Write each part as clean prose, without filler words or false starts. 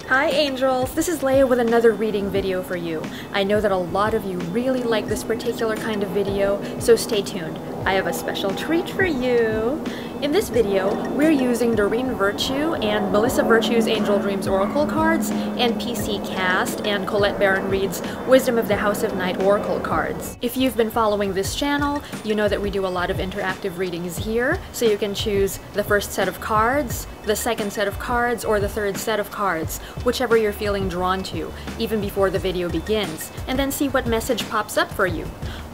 Hi angels, this is Leia with another reading video for you. I know that a lot of you really like this particular kind of video, so stay tuned. I have a special treat for you. In this video, we're using Doreen Virtue and Melissa Virtue's Angel Dreams Oracle cards and PC Cast and Colette Baron-Reid's Wisdom of the House of Night Oracle cards. If you've been following this channel, you know that we do a lot of interactive readings here, so you can choose the first set of cards, the second set of cards, or the third set of cards, whichever you're feeling drawn to, even before the video begins, and then see what message pops up for you.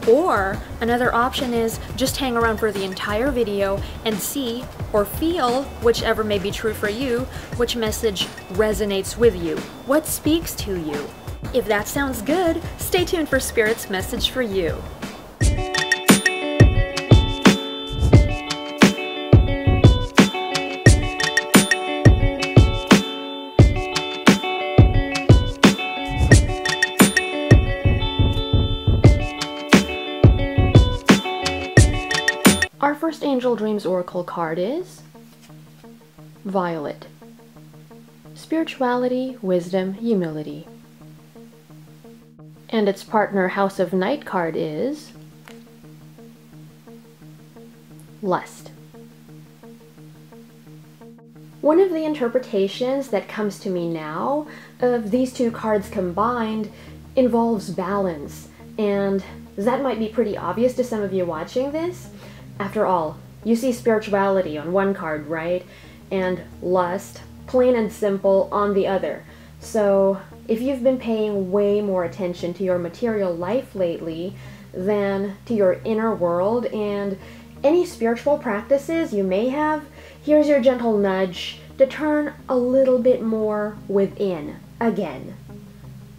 Or another option is just hang around for the entire video and see or feel, whichever may be true for you, which message resonates with you, what speaks to you. If that sounds good, stay tuned for Spirit's message for you. Our first Angel Dreams Oracle card is Violet. Spirituality, wisdom, humility. And its partner House of Night card is Lust. One of the interpretations that comes to me now of these two cards combined involves balance, and that might be pretty obvious to some of you watching this. After all, you see spirituality on one card, right? And lust, plain and simple, on the other. So if you've been paying way more attention to your material life lately than to your inner world and any spiritual practices you may have, here's your gentle nudge to turn a little bit more within again.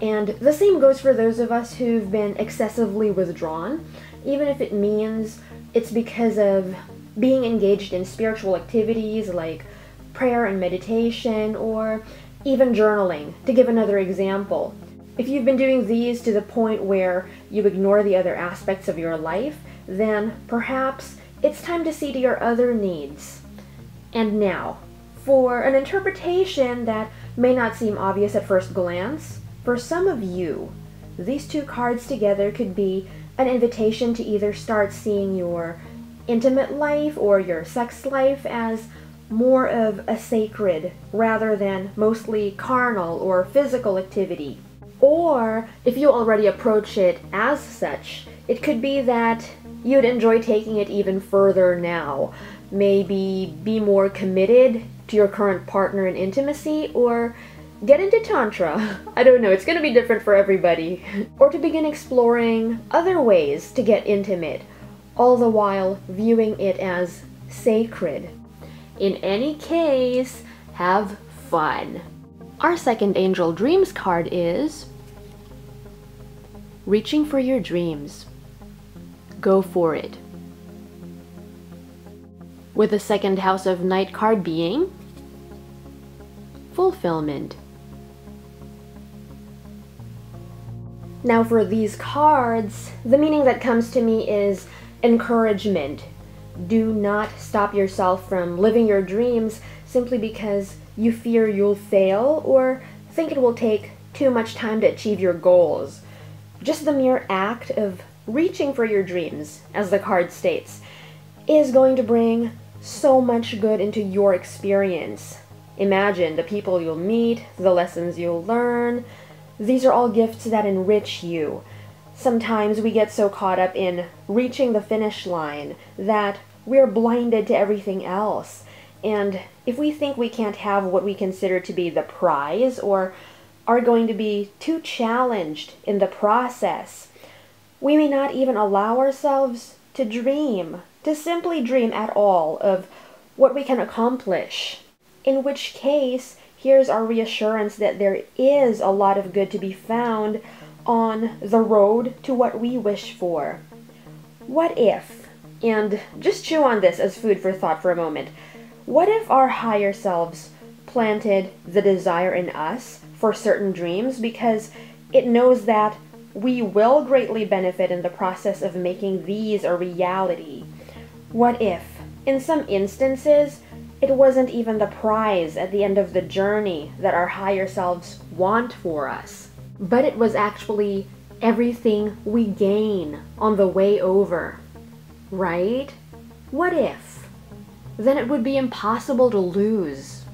And the same goes for those of us who've been excessively withdrawn, even if it means it's because of being engaged in spiritual activities like prayer and meditation, or even journaling, to give another example. If you've been doing these to the point where you ignore the other aspects of your life, then perhaps it's time to see to your other needs. And now, for an interpretation that may not seem obvious at first glance, for some of you, these two cards together could be an invitation to either start seeing your intimate life or your sex life as more of a sacred rather than mostly carnal or physical activity. Or if you already approach it as such, it could be that you'd enjoy taking it even further now. Maybe be more committed to your current partner in intimacy, or get into Tantra. I don't know, it's gonna be different for everybody. Or to begin exploring other ways to get intimate, all the while viewing it as sacred. In any case, have fun. Our second Angel Dreams card is Reaching for Your Dreams. Go for it. With the second House of Night card being Fulfillment. Now for these cards, the meaning that comes to me is encouragement. Do not stop yourself from living your dreams simply because you fear you'll fail or think it will take too much time to achieve your goals. Just the mere act of reaching for your dreams, as the card states, is going to bring so much good into your experience. Imagine the people you'll meet, the lessons you'll learn. These are all gifts that enrich you. Sometimes we get so caught up in reaching the finish line that we're blinded to everything else. And if we think we can't have what we consider to be the prize, or are going to be too challenged in the process, we may not even allow ourselves to dream, to simply dream at all of what we can accomplish. In which case, here's our reassurance that there is a lot of good to be found on the road to what we wish for. What if, and just chew on this as food for thought for a moment, what if our higher selves planted the desire in us for certain dreams because it knows that we will greatly benefit in the process of making these a reality? What if, in some instances, it wasn't even the prize at the end of the journey that our higher selves want for us, but it was actually everything we gain on the way over, right? What if? Then it would be impossible to lose.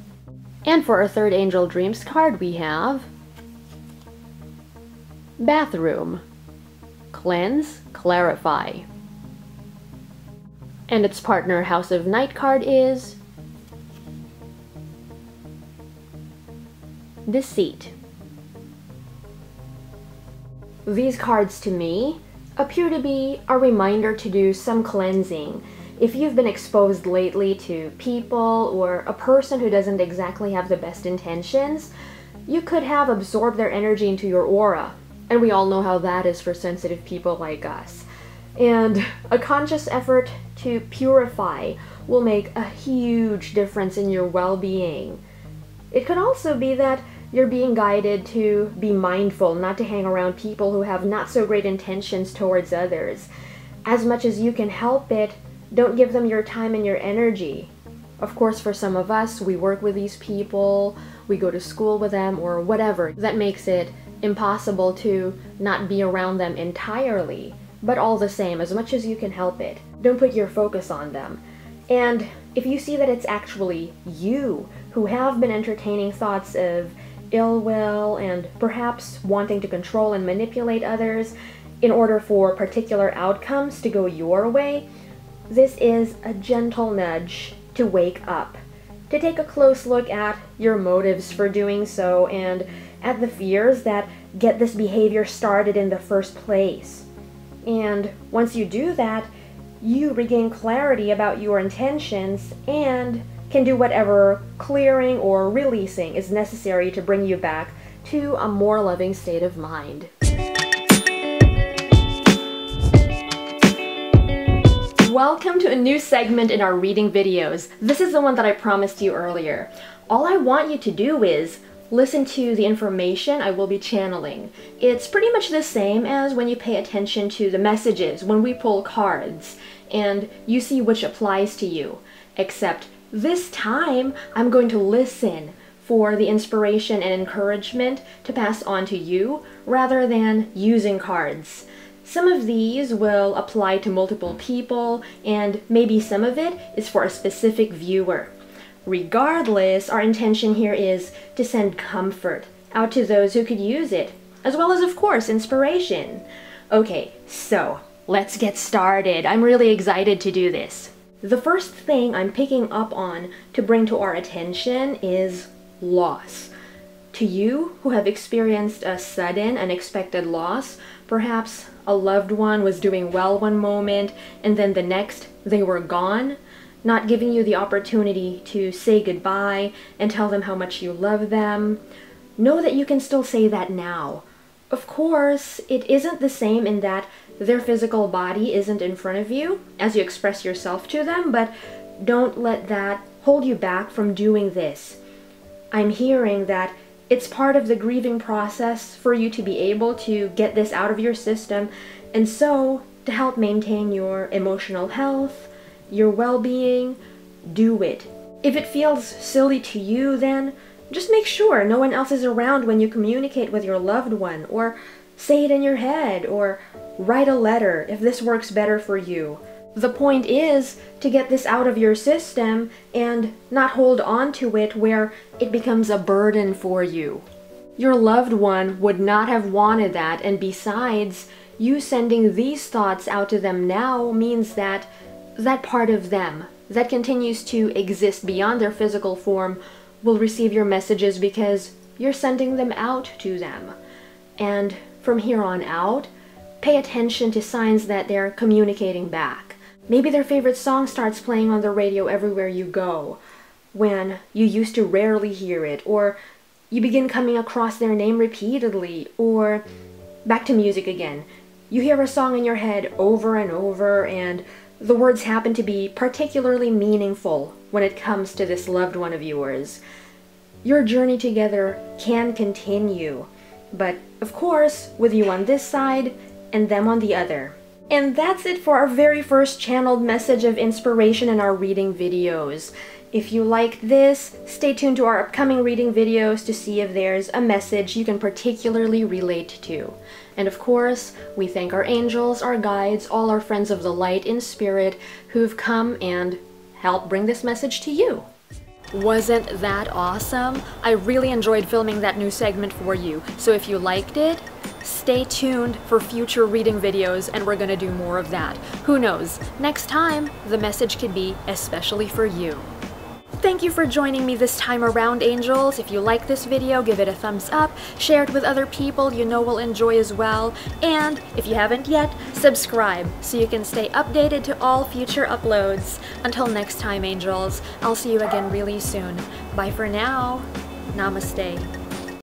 And for our third Angel Dreams card, we have Bathroom. Cleanse, clarify. And its partner House of Night card is Deceit. These cards to me appear to be a reminder to do some cleansing. If you've been exposed lately to people or a person who doesn't exactly have the best intentions, you could have absorbed their energy into your aura. And we all know how that is for sensitive people like us. And a conscious effort to purify will make a huge difference in your well-being. It could also be that you're being guided to be mindful, not to hang around people who have not so great intentions towards others. As much as you can help it, don't give them your time and your energy. Of course, for some of us, we work with these people, we go to school with them, or whatever. That makes it impossible to not be around them entirely. But all the same, as much as you can help it, don't put your focus on them. And if you see that it's actually you who have been entertaining thoughts of ill will and perhaps wanting to control and manipulate others in order for particular outcomes to go your way, this is a gentle nudge to wake up, to take a close look at your motives for doing so and at the fears that get this behavior started in the first place. And once you do that, you regain clarity about your intentions and can do whatever clearing or releasing is necessary to bring you back to a more loving state of mind. Welcome to a new segment in our reading videos. This is the one that I promised you earlier. All I want you to do is listen to the information I will be channeling. It's pretty much the same as when you pay attention to the messages when we pull cards and you see which applies to you. Except this time I'm going to listen for the inspiration and encouragement to pass on to you rather than using cards. Some of these will apply to multiple people and maybe some of it is for a specific viewer. Regardless, our intention here is to send comfort out to those who could use it, as well as, of course, inspiration. Okay, so let's get started. I'm really excited to do this. The first thing I'm picking up on to bring to our attention is loss. To you who have experienced a sudden, unexpected loss, perhaps a loved one was doing well one moment and then the next they were gone, not giving you the opportunity to say goodbye and tell them how much you love them. Know that you can still say that now. Of course, it isn't the same in that their physical body isn't in front of you as you express yourself to them, but don't let that hold you back from doing this. I'm hearing that it's part of the grieving process for you to be able to get this out of your system, and so to help maintain your emotional health, your well-being, do it. If it feels silly to you, then just make sure no one else is around when you communicate with your loved one, or say it in your head, or write a letter if this works better for you. The point is to get this out of your system and not hold on to it where it becomes a burden for you. Your loved one would not have wanted that, and besides, you sending these thoughts out to them now means that that part of them that continues to exist beyond their physical form will receive your messages because you're sending them out to them. And from here on out, pay attention to signs that they're communicating back. Maybe their favorite song starts playing on the radio everywhere you go, when you used to rarely hear it, or you begin coming across their name repeatedly, or back to music again. You hear a song in your head over and over, and the words happen to be particularly meaningful when it comes to this loved one of yours. Your journey together can continue, but of course, with you on this side and them on the other. And that's it for our very first channeled message of inspiration in our reading videos. If you liked this, stay tuned to our upcoming reading videos to see if there's a message you can particularly relate to. And of course, we thank our angels, our guides, all our friends of the light in spirit who've come and helped bring this message to you. Wasn't that awesome? I really enjoyed filming that new segment for you, so if you liked it, stay tuned for future reading videos and we're gonna do more of that. Who knows, next time the message could be especially for you. Thank you for joining me this time around, angels. If you like this video, give it a thumbs up, share it with other people you know will enjoy as well, and if you haven't yet, subscribe so you can stay updated to all future uploads. Until next time, angels, I'll see you again really soon. Bye for now. Namaste.